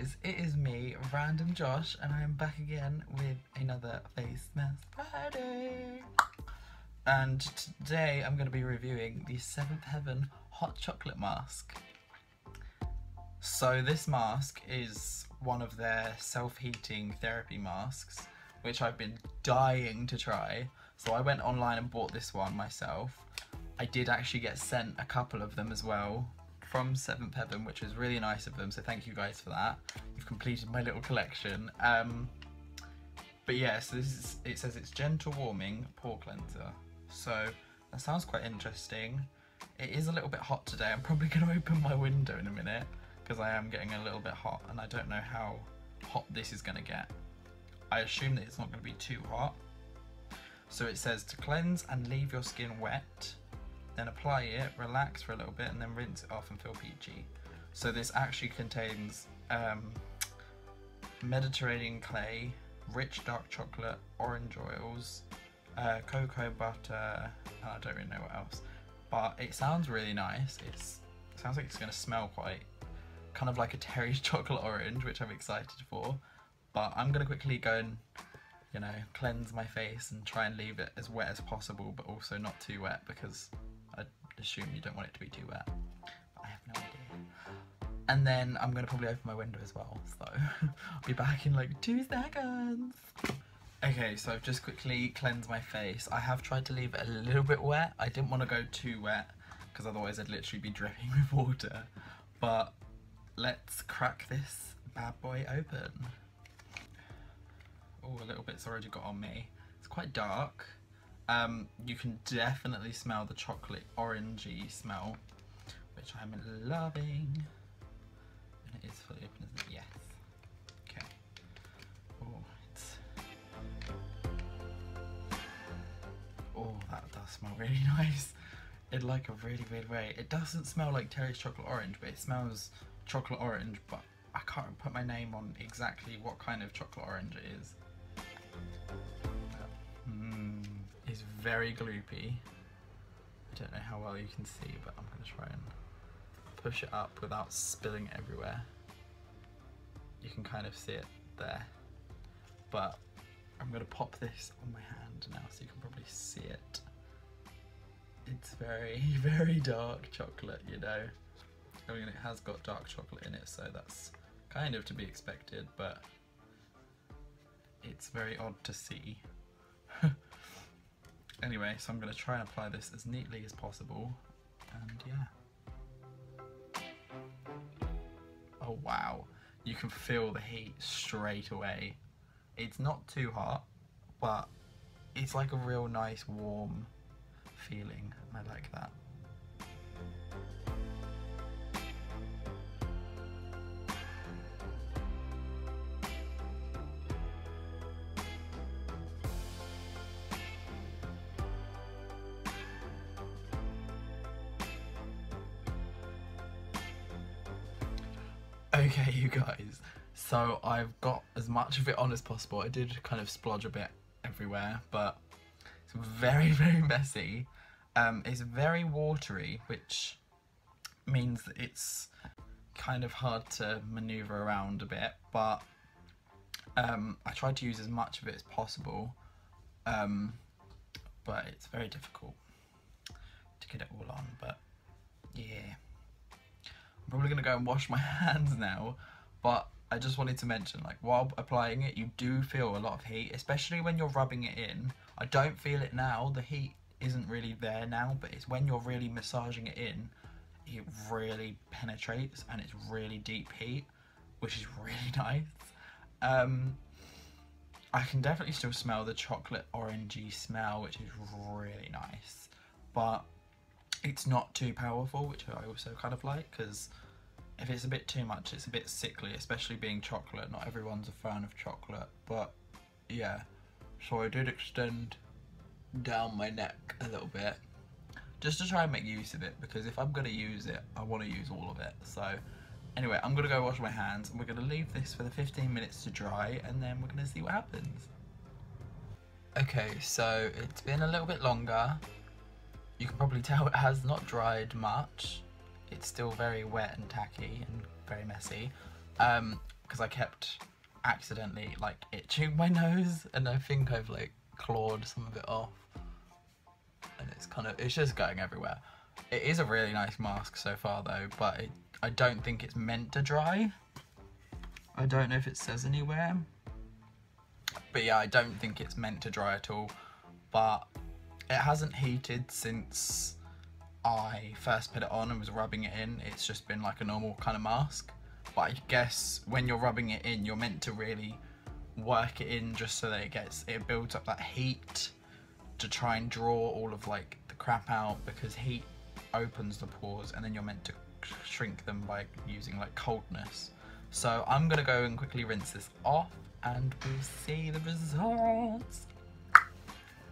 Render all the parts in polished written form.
guys, it is me, Random Josh, and I am back again with another Face Mask Friday. And today I'm going to be reviewing the Seventh Heaven Hot Chocolate Mask. So this mask is one of their self-heating therapy masks, which I've been dying to try. So I went online and bought this one myself. I did actually get sent a couple of them as well from Seventh Heaven, which was really nice of them, so thank you guys for that. You've completed my little collection. But yeah, so it says it's gentle warming pore cleanser. So that sounds quite interesting. It is a little bit hot today. I'm probably going to open my window in a minute because I am getting a little bit hot and I don't know how hot this is going to get. I assume that it's not going to be too hot. So it says to cleanse and leave your skin wet, then apply it, relax for a little bit, and then rinse it off and feel peachy. So this actually contains Mediterranean clay, rich dark chocolate, orange oils, cocoa butter, and I don't really know what else. But it sounds really nice. It sounds like it's going to smell quite kind of like a Terry's chocolate orange, which I'm excited for. But I'm going to quickly go and, you know, cleanse my face and try and leave it as wet as possible, but also not too wet because I assume you don't want it to be too wet. But I have no idea. And then I'm going to probably open my window as well, so I'll be back in like 2 seconds. Okay, so I've just quickly cleansed my face. I have tried to leave it a little bit wet. I didn't want to go too wet because otherwise I'd literally be dripping with water. But let's crack this bad boy open. Oh, a little bit's already got on me. It's quite dark. You can definitely smell the chocolate orangey smell, which I'm loving. And it is fully open, isn't it? Yes. Okay. Oh, that does smell really nice in like a really weird way. It doesn't smell like Terry's chocolate orange, but it smells chocolate orange, but I can't put my name on exactly what kind of chocolate orange it is. It's very gloopy. I don't know how well you can see, but I'm going to try and push it up without spilling it everywhere. You can kind of see it there. But I'm going to pop this on my hand now so you can probably see it. It's very, very dark chocolate, you know. I mean, it has got dark chocolate in it, so that's kind of to be expected, but it's very odd to see. Anyway, so I'm going to try and apply this as neatly as possible, and yeah. Oh wow, you can feel the heat straight away. It's not too hot, but it's like a real nice warm feeling. I like that. Okay, you guys, so I've got as much of it on as possible. I did kind of splodge a bit everywhere, but it's very, very messy. It's very watery, which means that it's kind of hard to maneuver around a bit, but I tried to use as much of it as possible, but it's very difficult to get it all on, but yeah. I'm probably going to go and wash my hands now, but I just wanted to mention, like, while applying it, you do feel a lot of heat, especially when you're rubbing it in. I don't feel it now, the heat isn't really there now, but it's when you're really massaging it in, it really penetrates and it's really deep heat, which is really nice. I can definitely still smell the chocolate orangey smell, which is really nice, but it's not too powerful, which I also kind of like, because if it's a bit too much, it's a bit sickly, especially being chocolate. Not everyone's a fan of chocolate, but yeah. So I did extend down my neck a little bit, just to try and make use of it, because if I'm going to use it, I want to use all of it. So anyway, I'm going to go wash my hands, and we're going to leave this for the 15 minutes to dry, and then we're going to see what happens. Okay, so it's been a little bit longer. You can probably tell it has not dried much. It's still very wet and tacky and very messy. because I kept accidentally like itching my nose, and I think I've like clawed some of it off, and it's just going everywhere. It is a really nice mask so far though, but I don't think it's meant to dry. I don't know if it says anywhere, but yeah, I don't think it's meant to dry at all. But it hasn't heated since I first put it on and was rubbing it in. It's just been like a normal kind of mask. But I guess when you're rubbing it in, you're meant to really work it in just so that it builds up that heat to try and draw all of like the crap out, because heat opens the pores and then you're meant to shrink them by using like coldness. So I'm gonna go and quickly rinse this off and we'll see the results.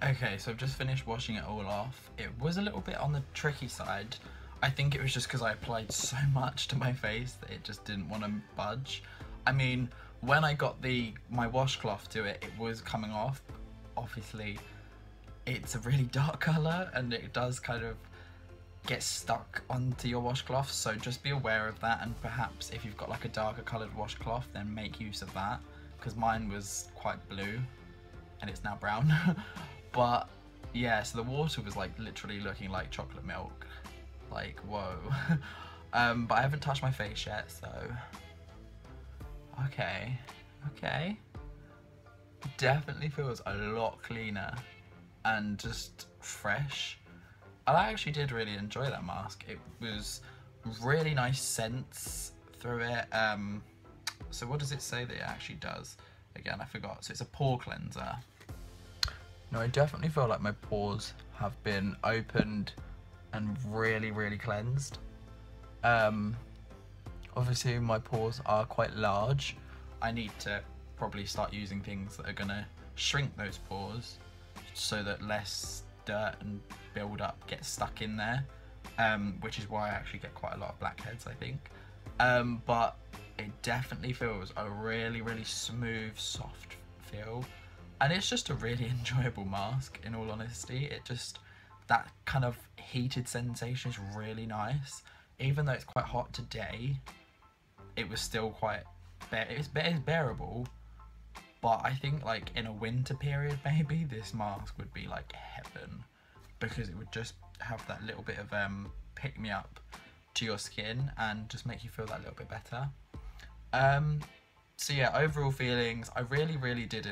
Okay, so I've just finished washing it all off. It was a little bit on the tricky side. I think it was just because I applied so much to my face that it just didn't want to budge. I mean, when I got my washcloth to it, it was coming off. Obviously, it's a really dark colour and it does kind of get stuck onto your washcloth, so just be aware of that, and perhaps if you've got like a darker coloured washcloth, then make use of that, because mine was quite blue and it's now brown. But yeah, so the water was like literally looking like chocolate milk, like whoa. But I haven't touched my face yet, so okay, definitely feels a lot cleaner and just fresh. I actually did really enjoy that mask. It was really nice scents through it. So what does it say that it actually does? Again, I forgot. So it's a pore cleanser. No, I definitely feel like my pores have been opened and really, really cleansed. Obviously my pores are quite large. I need to probably start using things that are gonna shrink those pores so that less dirt and build up gets stuck in there, which is why I actually get quite a lot of blackheads, I think. But it definitely feels a really, really smooth, soft feel, and it's just a really enjoyable mask, in all honesty. That kind of heated sensation is really nice. Even though it's quite hot today, it was still quite it's bearable. But I think like in a winter period, maybe this mask would be like heaven, because it would just have that little bit of pick me up to your skin and just make you feel that little bit better. So yeah, overall feelings, I really, really did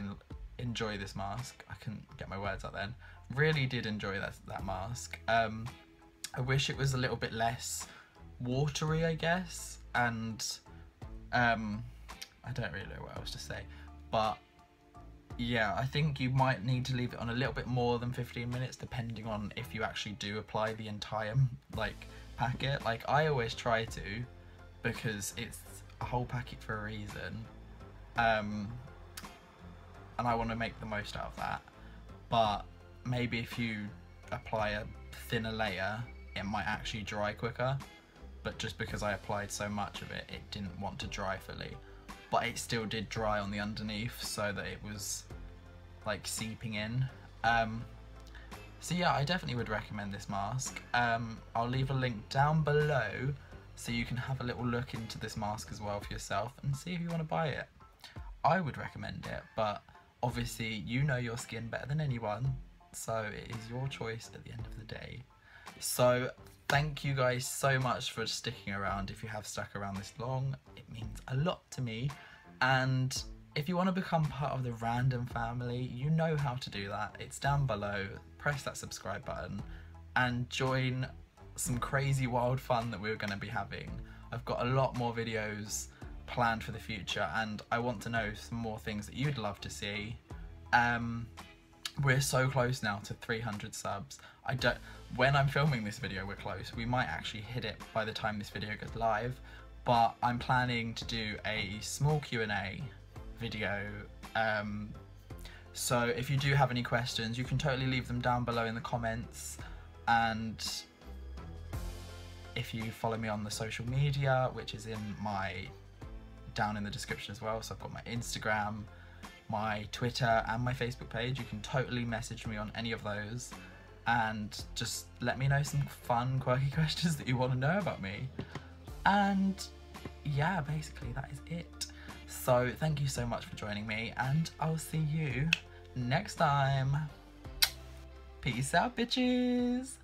enjoy this mask. I couldn't get my words out then. Really did enjoy that mask. I wish it was a little bit less watery, I guess, and I don't really know what else to say. But yeah, I think you might need to leave it on a little bit more than 15 minutes, depending on if you actually do apply the entire like packet. Like I always try to, because it's a whole packet for a reason, and I want to make the most out of that. But maybe if you apply a thinner layer, it might actually dry quicker. But just because I applied so much of it, it didn't want to dry fully. But it still did dry on the underneath, so that it was like seeping in. So yeah, I definitely would recommend this mask. I'll leave a link down below so you can have a little look into this mask as well for yourself and see if you want to buy it. I would recommend it, but obviously you know your skin better than anyone, so it is your choice at the end of the day. So thank you guys so much for sticking around. If you have stuck around this long, it means a lot to me. And if you want to become part of the Random family, you know how to do that. It's down below. Press that subscribe button and join some crazy wild fun that we're going to be having. I've got a lot more videos planned for the future, and I want to know some more things that you'd love to see. We're so close now to 300 subs. When I'm filming this video, we're close. We might actually hit it by the time this video goes live, but I'm planning to do a small Q&A video. So if you do have any questions, you can totally leave them down below in the comments. And if you follow me on the social media, which is down in the description as well, so I've got my Instagram, my Twitter and my Facebook page, you can totally message me on any of those and just let me know some fun, quirky questions that you want to know about me. And yeah, basically that is it. So thank you so much for joining me, and I'll see you next time. Peace out, bitches.